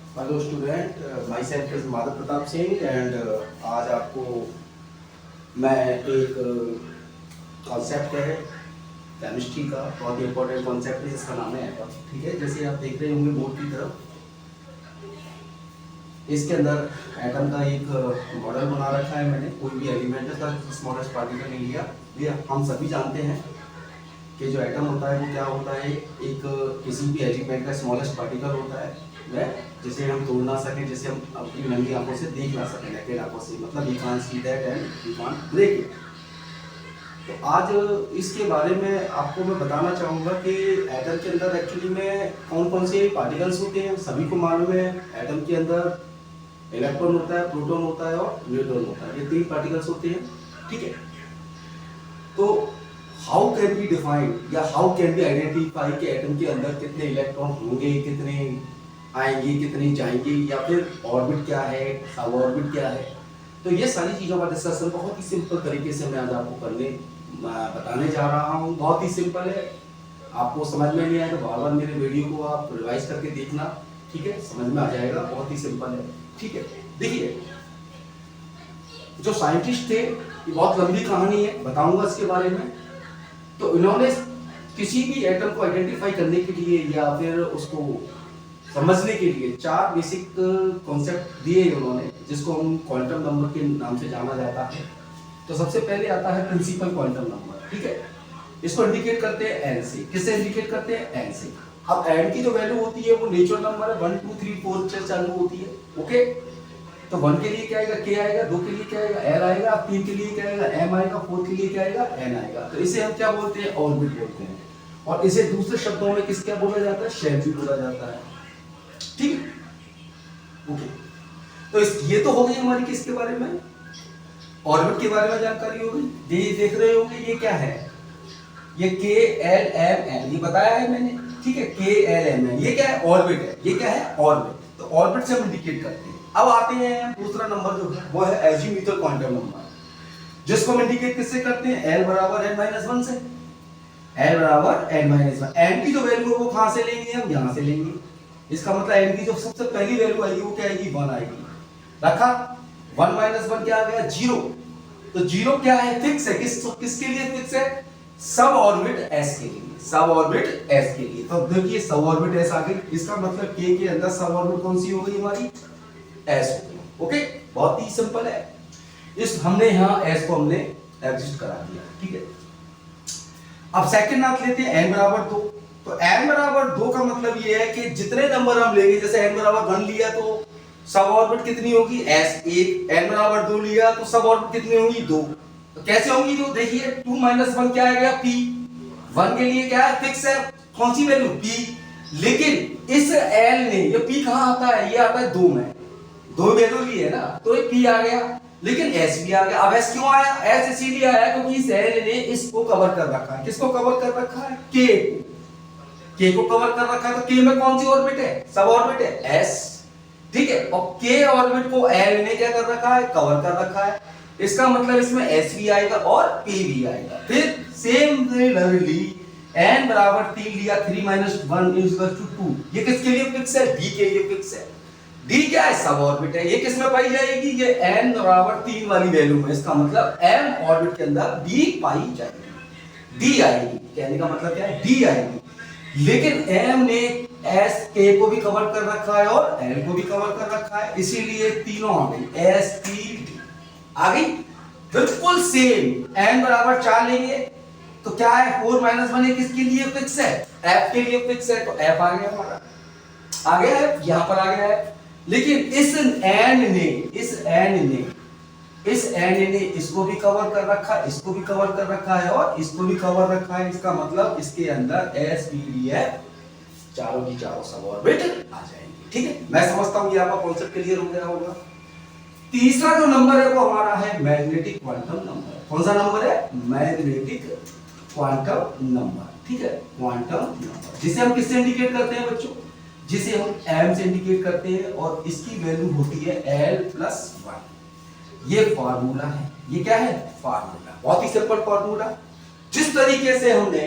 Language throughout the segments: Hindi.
Hello student, my self is Madhav Pratap Singh and आज आपको मैं एक कॉन्सेप्ट है केमिस्ट्री का, बहुत ही इंपॉर्टेंट कॉन्सेप्ट है जिसका नाम है एटम। ठीक है, जैसे आप देख रहे होंगे बोर्ड की तरफ, इसके अंदर एटम का एक मॉडल बना रखा है मैंने। कोई भी एलिमेंट का स्मॉलेस्ट पार्टिकल नहीं लिया। ये हम सभी जानते हैं कि जो एटम होता है वो क्या होता है, एक किसी भी एलिमेंट का स्मॉलेस्ट पार्टिकल होता है वह जिसे हम तोड़ ना सकें, जिसे हम अपनी नंगी आंखों से देख ना सकें, नेकेड आंखों से, मतलब we can't see that and we can't break it. तो आज इसके बारे में आपको मैं बताना चाहूँगा कि एटम के अंदर एक्चुअली में कौन कौन से पार्टिकल्स होते हैं। सभी को मालूम है एटम के अंदर इलेक्ट्रॉन होता है, प्रोटॉन होता है और न्यूट्रॉन होता है। ये तीन पार्टिकल्स होते हैं। ठीक है, तो हाउ कैन बी डिफाइंड या हाउ कैन बी आइडेंटिफाई कि एटम के अंदर कितने इलेक्ट्रॉन होंगे, कितने आएंगे, कितने जाएंगे, या फिर ऑर्बिट क्या है, सब ऑर्बिट क्या है। तो ये सारी चीज़ों का डिस्कशन बहुत ही सिंपल तरीके से मैं आज आपको बताने जा रहा हूँ। बहुत ही सिंपल है, आपको समझ में नहीं आए तो बार बार मेरे वीडियो को आप रिवाइज करके देखना। ठीक है, समझ में आ जाएगा, बहुत ही सिंपल है। ठीक है, देखिए जो साइंटिस्ट थे, ये बहुत लंबी कहानी है, बताऊंगा इसके बारे में। तो इन्होंने किसी भी एटम को आइडेंटिफाई करने के लिए या फिर उसको समझने के लिए चार बेसिक कॉन्सेप्ट दिए उन्होंने, जिसको हम क्वांटम नंबर के नाम से जाना जाता है। तो सबसे पहले आता है प्रिंसिपल क्वांटम नंबर। ठीक है, इसको इंडिकेट करते हैं एन से। किससे इंडिकेट करते हैं? एन से। अब एन की जो वैल्यू होती है वो नेचुरल नंबर है, 1 2 3 4 से चालू होती है। ओके, तो 1 के लिए क्या आएगा? के आएगा। 2 के लिए क्या आएगा? एल आएगा। 3 के लिए क्या आएगा? एम आएगा। 4 के लिए क्या आएगा? एन आएगा। तो इसे हम क्या बोलते हैं? ऑर्बिट बोलते हैं। और इसे दूसरे शब्दों में किस क्या बोला जाता है? शेप भी बोला जाता है। ठीक है, ओके। तो ये तो हो गई हमारी किसके बारे में? ऑर्बिट के बारे में जानकारी हो गई। ये देख रहे होंगे ये क्या है? ये के एल एम एन, ये बताया है मैंने। ठीक है, के एल एम एन, ये क्या है? ऑर्बिट है। ये क्या है? ऑर्बिट। तो ऑर्बिट से हम इंडिकेट करते हैं। अब आते हैं दूसरा नंबर जो है वो है एजीमुथल क्वांटम नंबर, जिसको हम इंडिकेट किससे करते हैं? एल बराबर एन माइनस वन से। एल बराबर एन माइनस वन। एन की जो वैल्यू है वो कहां से लेंगे? हम यहां से लेंगे। इसका मतलब एन की जो सबसे पहली वैल्यू आएगी वो क्या आएगी? 1 आएगी। रखा, 1 माइनस 1 क्या आ गया? 0। तो 0 क्या है? फिक्स है। किसके लिए फिक्स है? सब ऑर्बिट एस के लिए। सब ऑर्बिट एस के लिए। तो देखिए सब ऑर्बिट एस आ गई। इसका मतलब के के अंदर सब ऑर्बिट कौन सी हो गई हमारी? एस हो गई। ओके, बहुत ही सिंपल है। इस हमने यहां एस को हमने एग्जिस्ट करा दिया। ठीक है, अब सेकंड नाम लेते हैं n बराबर 2। तो n बराबर 2 का मतलब ये है कि जितने नंबर हम लेंगे, जैसे n बराबर 1 लिया तो सब ऑर्बिट कितनी होगी? s 1। n बराबर 2 लिया तो सब ऑर्बिट कितनी होगी? 2। तो कैसे होंगी? तो देखिए 2 माइनस 1 क्या आ गया? p। 1 के लिए क्या है? फिक्स है। कौन सी वैल्यू? p। लेकिन इस l ने, ये p कहां आता है? ये आता है 2 में। 2 वैल्यू ली है ना, तो ये p आ गया। लेकिन s भी आ गया। अब s क्यों आया? s इसीलिए आया क्योंकि इस l ने इसको कवर कर रखा है। किसको कवर कर रखा है? k को। k को कवर कर रखा है। तो k में कौन सी ऑर्बिट है? सब ऑर्बिट है s। ठीक है, और k ऑर्बिट को l ने क्या कर रखा है? कवर कर रखा है। इसका मतलब इसमें s भी आएगा और p भी आएगा। फिर सेम सिमिलरली n बराबर 3 लिया, 3 माइनस 1 इक्वल टू 2। ये किसके लिए फिक्स है? d के लिए फिक्स है। d क्या है? सब ऑर्बिट है। ये किसमें पाई जाएगी? ये n बराबर 3 वाली वैल्यू में। इसका मतलब m ऑर्बिट के अंदर d पाई जाएगी, d आएगी। कहने का मतलब क्या है? d आएगी। लेकिन m ने s k को भी कवर कर रखा है और l को भी कवर कर रखा है, इसीलिए तीनों आ गई, s p d आ गई। बिल्कुल सेम n बराबर 4 लेंगे तो क्या है? 4 माइनस 1 किसके लिए फिक्स है? f के लिए फिक्स है। तो f आ गया हमारा, आ गया है, यहां पर आ गया है। लेकिन इस n ने इसको भी कवर कर रखा है, इसको भी कवर कर रखा है और इसको भी कवर रखा है। इसका मतलब इसके अंदर s p d f चारों की चारों सब ऑर्बिट आ जाएंगे। ठीक है, मैं समझता हूं कि आपका कॉन्सेप्ट क्लियर हो गया होगा। तीसरा जो नंबर है वो हमारा है मैग्नेटिक क्वांटम नंबर। कौन सा नंबर है? Magnetic quantum number. ठीक है, क्वांटम नंबर, जिसे हम किससे इंडिकेट करते हैं बच्चों? जिसे हम m से इंडिकेट करते हैं और इसकी वैल्यू होती है l+1। ये फार्मूला है। ये क्या है? फार्मूला। बहुत ही सिंपल फार्मूला। जिस तरीके से हमने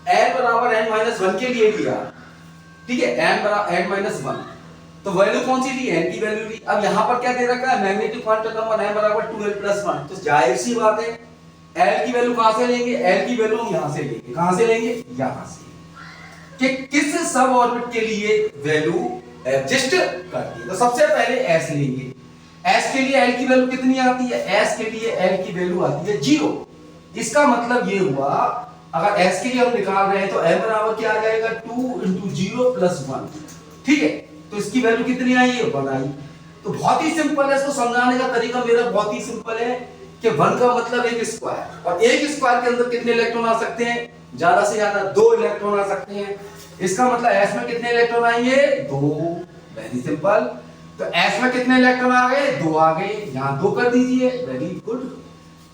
l बराबर n-1 के लिए लिया, ठीक है, n बराबर n-1, तो वैल्यू कौन सी ली, n की वैल्यू ली। अब यहाँ पर क्या दे रखा है, मैग्नेटिक क्वांटम नंबर n बराबर 2l+1, तो जाहिर सी बात है l की वैल्यू कहां से लेंगे, l की वैल्यू हम यहां से लेंगे, कहां से लेंगे, यहां से, कि किस सब ऑर्बिट के लिए वैल्यू एग्जिस्ट करती है। तो सबसे पहले s लेंगे, s के लिए l की वैल्यू कितनी आती है, s के लिए l की वैल्यू आती है 0। इसका मतलब ये हुआ अगर s के लिए हम निकाल रहे हैं तो m बराबर क्या आ जाएगा 2 × 0 + 1, ठीक है। तो इसकी वैल्यू कितनी आई है, 1 आई। तो बहुत ही सिंपल है, इसको समझाने का तरीका मेरा बहुत ही सिंपल है कि 1 का मतलब एक स्क्वायर, और एक स्क्वायर के अंदर कितने इलेक्ट्रॉन आ सकते हैं, ज्यादा से ज्यादा 2 इलेक्ट्रॉन आ सकते हैं। इसका मतलब s में कितने इलेक्ट्रॉन आएंगे, 2, वेरी सिंपल। तो s में कितने इलेक्ट्रॉन आ गए, 2 आ गए, यहां 2 कर दीजिए, वेरी गुड,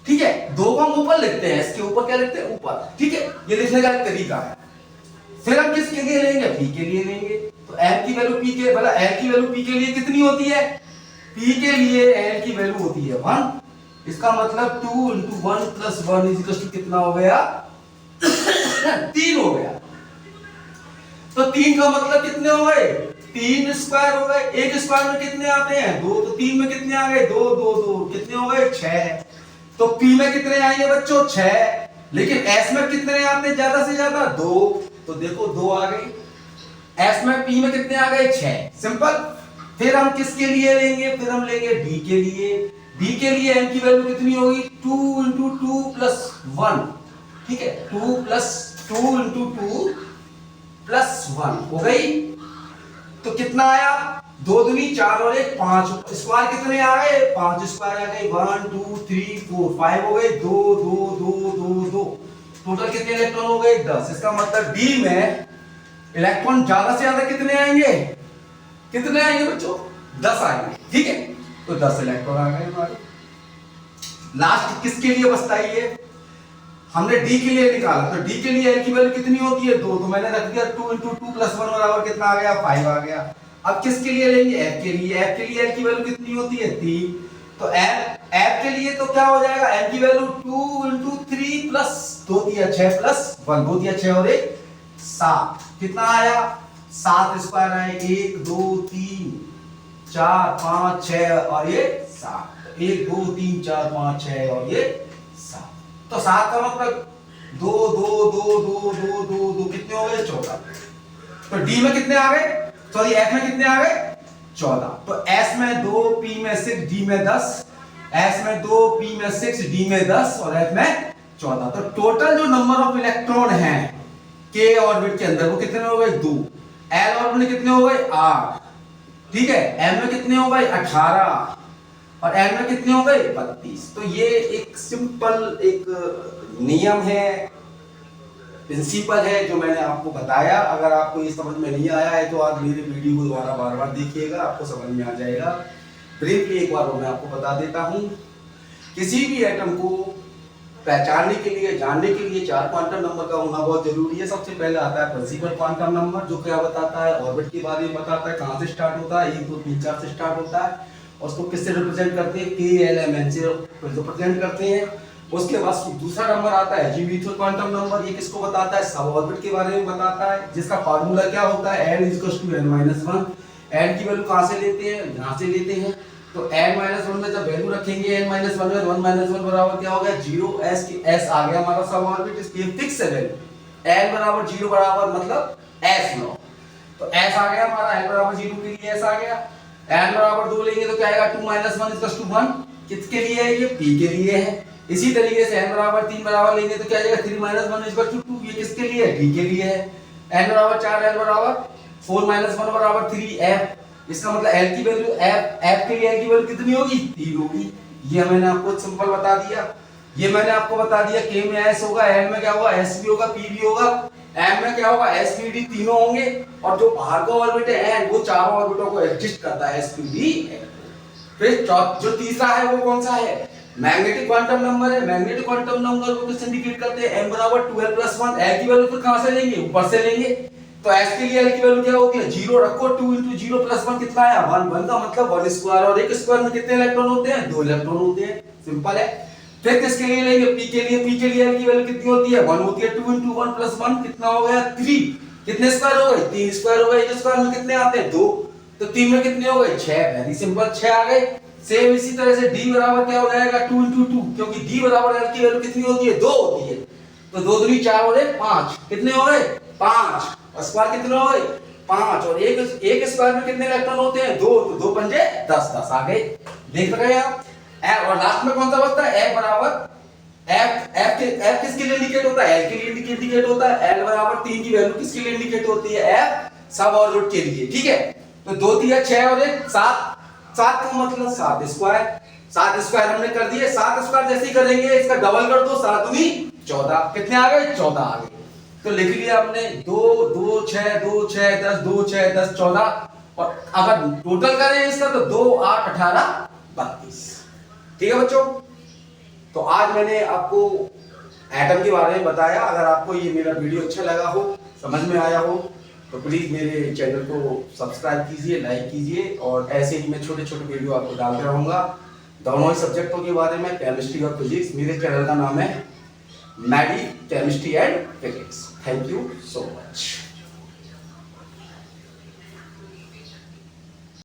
ठीक है। 2 को हम ऊपर लिखते हैं, इसके ऊपर क्या लिखते हैं, ऊपर, ठीक है। ये लिखने का एक तरीका है। फिर हम किसके लिए लेंगे, p के लिए लेंगे। तो m की वैल्यू p के मतलब l की वैल्यू p के लिए कितनी होती है, p के लिए l की वैल्यू होती है 1। इसका मतलब 2 × 1 + 1 कितना हो गया 3 हो गया। तो 3 का मतलब कितने हो गए, 3 स्क्वायर हो गए। एक स्क्वायर में कितने आते हैं, 2, तो 3 में कितने आ गए, 2 2 2, कितने हो गए 6। तो p में कितने आएंगे बच्चों, 6। लेकिन s में कितने आते हैं ज्यादा से ज्यादा, 2, तो देखो 2 आ गए। s में p में कितने आ गए, 6, सिंपल। फिर हम किसके लिए लेंगे, फिर हम लेंगे d के लिए। d के लिए m की वैल्यू कितनी होगी, 2 × 2 + 1, ठीक है, 2 × 2 + 1 हो गई। तो कितना आया, 2 दूनी 4 और 1 5, स्क्वायर कितने आ गए, 5 स्क्वायर आ गए, 1 2 3 4 5 हो गए, 2 2 2 2 2, टोटल कितने इलेक्ट्रॉन हो गए, 10। इसका मतलब डी में इलेक्ट्रॉन ज्यादा से ज्यादा कितने आएंगे, कितने आएंगे बच्चों, 10 आएंगे, ठीक है। तो 10 इलेक्ट्रॉन आ गए हमारे। लास्ट किसके लिए बचता है, ये हमने डी के लिए निकाला, तो डी के लिए l की वैल्यू कितनी होती है, 2, तो मैंने रख दिया 2 × 2 + 1 बराबर कितना आ गया, 5 आ गया। अब किसके लिए लेंगे, f के लिए। f के लिए l की वैल्यू कितनी होती है, 3। तो f के लिए तो क्या हो जाएगा, m की वैल्यू 2 × 3 + 2 दिया 6 + 1, 2 दिया 6 और 1 7, कितना आया, 7 स्क्वायर आए, 1 2 3 4 5 6 और ये 7, 1 2 3 4 5 6 और ये 7। तो 7 का मतलब 2 2 2 2 2 2 2 कितने हो गए, 14। तो डी में कितने आ गए, सॉरी एफ में कितने आ गए, 14। तो एस में 2, पी में 6, डी में 10, एस में 2, पी में 6, डी में 10 और एफ में 14। तो टोटल जो नंबर ऑफ इलेक्ट्रॉन हैं के ऑर्बिट के अंदर वो कितने हो गए, 2। एल ऑर्बिट में कितने हो गए, 8, ठीक है। एम में कितने हो गए, 18 और एल में कितने हो गए, 32। तो ये एक सिंपल एक नियम है, प्रिंसिपल है जो मैंने आपको बताया। अगर आपको ये समझ में नहीं आया है तो आप मेरे वीडियो को दोबारा बार-बार देखिएगा, आपको समझ में आ जाएगा। ब्रीफली एक बार मैं आपको बता देता हूँ, किसी भी एटम को पहचानने के लिए, जानने के लिए 4 क्वांटम नंबर का होना बहुत जरूरी है। सबसे पहले आता है प्रिंसिपल क्वांटम नंबर, जो क्या बताता है, ऑर्बिट के बारे में बताता है, कहाँ से स्टार्ट होता है, 1 2 3 4 से स्टार्ट होता है, और उसको किससे रिप्रेजेंट करते हैं, के एल एम एन से रिप्रेजेंट करते हैं। उसके बाद दूसरा नंबर आता है जीविथुल क्वांटम नंबर, ये किसको बताता है, सब ऑर्बिट के बारे में बताता है, जिसका फार्मूला क्या होता है, n = n-1। n की वैल्यू कहाँ से लेते हैं, यहाँ से लेते हैं। तो n-1 में जब वैल्यू रखेंगे n-1 में 1 - 1 बराबर क्या हो गया, 0। s आ गया हमारा सब ऑर्बिट, इसकी फिक्स है वैल्यू, n बराबर 0 बराबर मतलब s लो। तो s आ गया हमारा, n बराबर 0 के लिए s आ गया। n बराबर 2 लेंगे तो क्या आएगा, 2 - 1 = 1, किसके लिए है, ये p के लिए है। इसी तरीके से n बराबर 3 बराबर लेंगे तो क्या आएगा, 3 - 1 = 2, ये किसके लिए है, d के लिए है। n बराबर 4, l बराबर 4 - 1 बराबर 3, f। इसका मतलब l की वैल्यू f के लिए l की वैल्यू कितनी होगी, 3 होगी। ये मैंने आपको सिंपल बता दिया। ये मैंने आपको बता दिया, k में s होगा, l में क्या होगा, s भी होगा, p भी होगा, m में क्या होगा, s p d तीनों होंगे, और जो बाहर का ऑर्बिट है n वो चारों ऑर्बिटों को एडजस्ट करता है, s p d। फिर जो तीसरा है वो कौन सा है, मैग्नेटिक क्वांटम नंबर है। मैग्नेटिक क्वांटम नंबर को किससे इंडिकेट करते हैं, m बराबर 2l+1। l की वैल्यू फिर कहां से लेंगे, ऊपर से लेंगे। तो s के लिए l की वैल्यू क्या होती है, 0 रखो, 2 × 0 + 1 कितना आया, 1। 1 का मतलब 1 स्क्वायर, और 1 स्क्वायर में कितने इलेक्ट्रॉन होते हैं, 2 इलेक्ट्रॉन होते हैं, सिंपल है। फिर किसके लिए लेंगे, p के लिए। p के लिए l की वैल्यू कितनी होती है, 1 होती है। 2 × 1 + 1 कितना हो गया, 3। कितने स्क्वायर हो गए, 3 स्क्वायर हो गए। 1 स्क्वायर में कितने आते हैं, 2। तो 3 में कितने हो गए 6, वेरी सिंपल 6 आ गए। सेम इसी तरह से d बराबर क्या हो जाएगा 2 into 2, क्योंकि d बराबर l की वैल्यू कितनी होती है 2 होती है, तो 2 दूनी 4 हो गए 5, कितने हो गए 5, और स्क्वायर कितने हो गए 5, और एक स्क्वायर में कितने इलेक्ट्रॉन होते हैं 2, तो 2 पंजे 10 10 आ गए। देख रहे हैं आप। और लास्ट में कौन सा बचता है f बराबर f किसके लिए इंडिकेट होता है l के लिए इंडिकेट होता है, l बराबर 3 की वैल्यू किसके लिए इंडिकेट होती है f सब और रूट के लिए, ठीक है। तो 2 3 6 और 1 7, 7 का मतलब 7 स्क्वायर, 7 स्क्वायर हमने कर दिए। 7 स्क्वायर जैसे ही करेंगे इसका डबल कर दो, 7 दूनी 14, कितने आ गए 14 आ गए। तो लिख लिया हमने 2 2 6 2 6 10 2 6 10 14, और अगर टोटल करें इसका तो 2 8 18 32, ठीक है बच्चों। तो आज मैंने आपको एटम के बारे में बताया। अगर आपको ये मेरा वीडियो अच्छा लगा हो, समझ में आया हो, तो प्लीज मेरे चैनल को सब्सक्राइब कीजिए, लाइक कीजिए, और ऐसे ही मैं छोटे छोटे वीडियो आपको डालते रहूंगा दोनों ही सब्जेक्टों के बारे में, केमिस्ट्री और फिजिक्स। मेरे चैनल का नाम है Maddy chemistry and physics. Thank you so much.